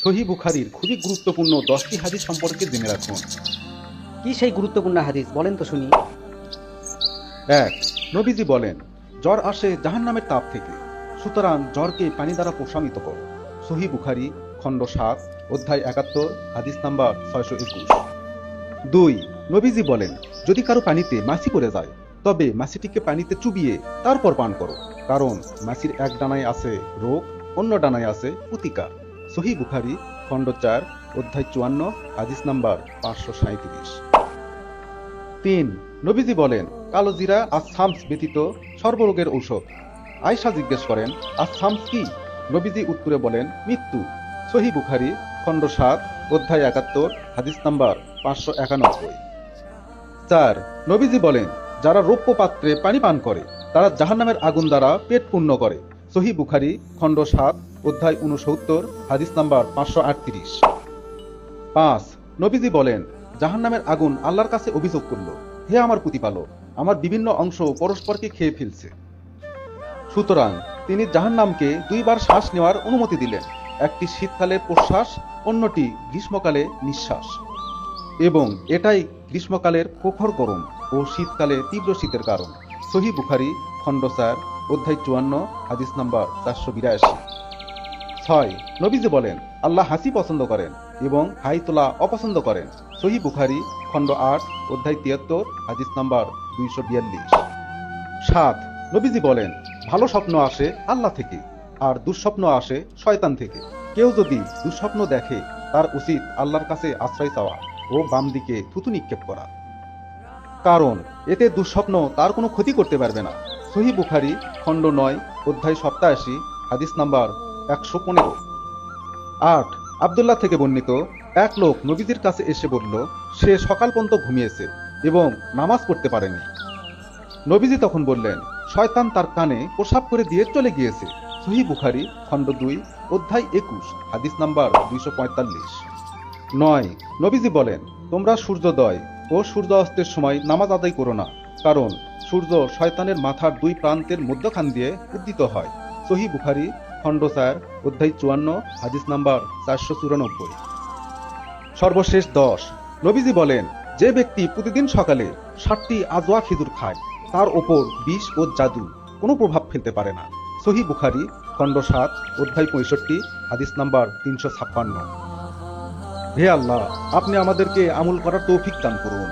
সহিহ বুখারীর খুবই গুরুত্বপূর্ণ 10টি হাদিস সম্পর্কে জেনে রাখুন। কি সেই গুরুত্বপূর্ণ হাদিস বলেন তো শুনি। 1. নবীজি বলেন, জ্বর আসে জাহান্নামের তাপ থেকে, সুতরাং জ্বরকে পানি দ্বারা প্রশমিত করো। সহিহ বুখারী খণ্ড 7 অধ্যায় 71 হাদিস নাম্বার 621। 2. নবীজি বলেন, যদি কারো পানিতে মাছি পড়ে যায় তবে মাছিটিকে পানিতে চুবিয়ে তারপর পান করো, কারণ মাছির এক ডানায় আছে রোগ, অন্য ডানায় আছে প্রতিকার। সহিহ বুখারী খণ্ড 4 অধ্যায় 54 হাদিস নাম্বার 537। 3. নবীজি বলেন, কালো জিরা আর শামস ব্যতীত সর্বরোগের ঔষধ। আয়েশা জিজ্ঞেস করেন, আর শামস কি? নবীজি উত্তরে বলেন, মৃত্যু। সহিহ বুখারী খণ্ড 7 অধ্যায় 71 হাদিস নাম্বার 591। 4. নবীজি বলেন, যারা রৌপ্য পাত্রে পানি পান করে তারা জাহান্নামের আগুন দ্বারা পেট পূর্ণ করে। সহিহ বুখারী খণ্ড 7 অধ্যায় 69 হাদিস নাম্বার 538। 5. নবীজি বলেন, জাহান্নামের আগুন আল্লাহর কাছে অভিযোগ করল, হে আমার প্রতিপালক, আমার বিভিন্ন অংশ পরস্পরকে খেয়ে ফেলছে। সুতরাং তিনি জাহান্নামকে দুইবার শ্বাস নেওয়ার অনুমতি দিলেন, একটি শীতকালে প্রশ্বাস, অন্যটি গ্রীষ্মকালে নিঃশ্বাস। এবং এটাই গ্রীষ্মকালের প্রখর গরম ও শীতকালে তীব্র শীতের কারণ। সহিহ বুখারী খণ্ড 4 অধ্যায় 54 হাদিস নাম্বার 482। 6. নবীজি বলেন, আল্লাহ হাসি পছন্দ করেন এবং হাই তোলা অপছন্দ করেন। সহিহ বুখারী খণ্ড 8 অধ্যায় 73 হাদিস নাম্বার 242। 7. নবীজি বলেন, ভালো স্বপ্ন আসে আল্লাহ থেকে আর দুঃস্বপ্ন আসে শয়তান থেকে। কেউ যদি দুঃস্বপ্ন দেখে তার উচিত আল্লাহর কাছে আশ্রয় চাওয়া ও বাম দিকে থুতু নিক্ষেপ করা, কারণ এতে দুঃস্বপ্ন তার কোনো ক্ষতি করতে পারবে না। সহিহ বুখারী খণ্ড 9 অধ্যায় 87 হাদিস নাম্বার 115। 8. আব্দুল্লাহ থেকে বর্ণিত, এক লোক নবীজির কাছে এসে বলল, সে সকাল পর্যন্ত ঘুমিয়েছে এবং নামাজ পড়তে পারেনি। নবীজি তখন বললেন, শয়তান তার কানে প্রসাব করে দিয়ে চলে গিয়েছে। সহিহ বুখারী খণ্ড 2 অধ্যায় 21 হাদিস নাম্বার 245। 9. নবীজি বলেন, তোমরা সূর্যোদয় ও সূর্য অস্তের সময় নামাজ আদায় করো না, কারণ সূর্য শয়তানের মাথার দুই প্রান্তের মধ্যখান দিয়ে উদ্দিত হয়। সহিহ বুখারী খণ্ড 4 অধ্যায় 54 হাদিস নাম্বার 494। সর্বশেষ 10. নবীজি বলেন, যে ব্যক্তি প্রতিদিন সকালে 7টি আজওয়া খেজুর খায় তার ওপর বিষ ও জাদু কোনো প্রভাব ফেলতে পারে না। সহিহ বুখারী খণ্ড 7 অধ্যায় 65 হাদিস নাম্বার 356। হে আল্লাহ, আপনি আমাদেরকে আমল করার তৌফিক দান করুন।